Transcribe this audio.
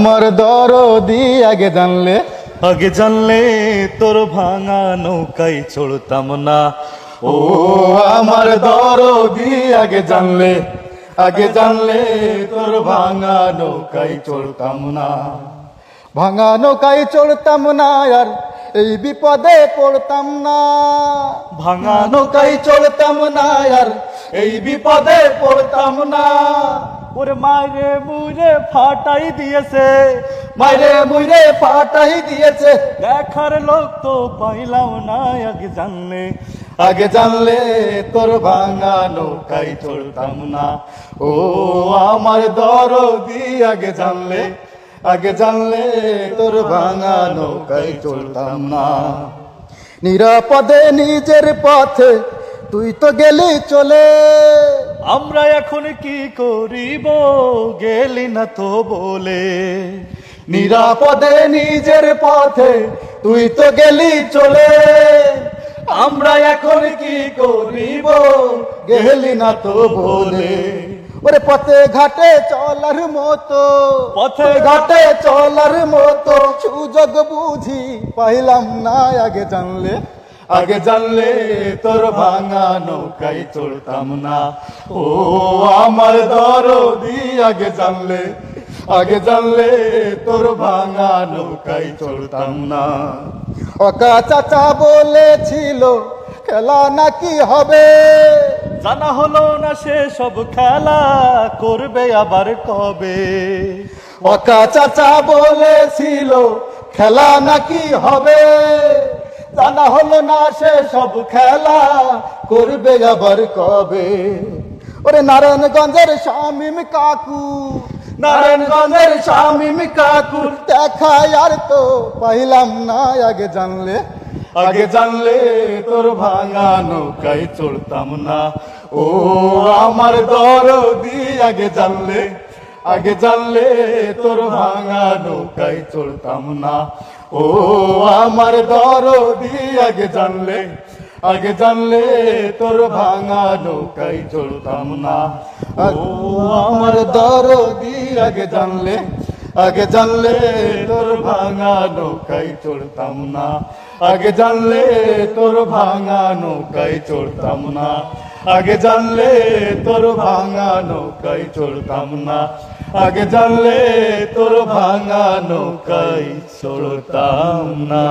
আমার দরদি আগে জানলে তোর ভাঙা নৌকায় চড়তাম না। ও আমার দরদি আগে জানলে তোর ভাঙা নৌকায় চড়তাম না। ভাঙা নৌকায় চড়তাম না আর এই বিপদে পড়তাম না। ভাঙা নৌকায় চড়তাম না আর এই বিপদে পড়তাম না। ওরে মাইরে মুইরে ফাটাই দিয়েছে, মাইরে মুইরে ফাটাই দিয়েছে। দেখার লোক তো পাইলাম না। আগে জানলে তোর ভাঙা নৌকায় চড়তাম না। ও আমার দরদি আগে জানলে তোর ভাঙা নৌকায় চড়তাম না। নিরাপদে নিজের পথে তুই তো গেলি চলে। আমরা এখন কি করিব গেলি না তো বলে। নিরাপদে নিজের পথে তুই তো গেলি চলে। আমরা এখন কি করিব গেলি না তো বলে। ওরে পথে ঘাটে চলার মতো সুযোগ বুঝি পাইলাম না। আগে জানলে তোর ভাঙা নৌকায় চড়তাম না। ও আমার দরদি আগে জানলে তোর ভাঙা নৌকায় চড়তাম না। অকা চাচা বলেছিল খেলা নাকি হবে, জানা হলো না সে সব খেলা করবে আবার কবে। অকা চাচা বলেছিল খেলা নাকি হবে, জানা হলো না সে সব খেলা করবে আবার কবে। ওরে নারায়ণগঞ্জের শামীম কাকু দেখা আর তো পাইলাম না। আগে জানলে তোর ভাঙা নৌকায় চড়তাম না। ও আমার দরদি আগে জানলে তোর ভাঙা নৌকায় চড়তাম না। ও আমার দরদি আগে জানলে তোর ভাঙা নৌকায় চড়তাম না। ও আমার দরদি আগে জানলে তোর ভাঙা নৌকায় চড়তাম না। আগে জানলে তোর ভাঙা নৌকায় চড়তাম না। আগে জানলে তোর ভাঙা নৌকায় চড়তাম না। আগে জানলে তোর ভাঙা নৌকায় চড়তাম না।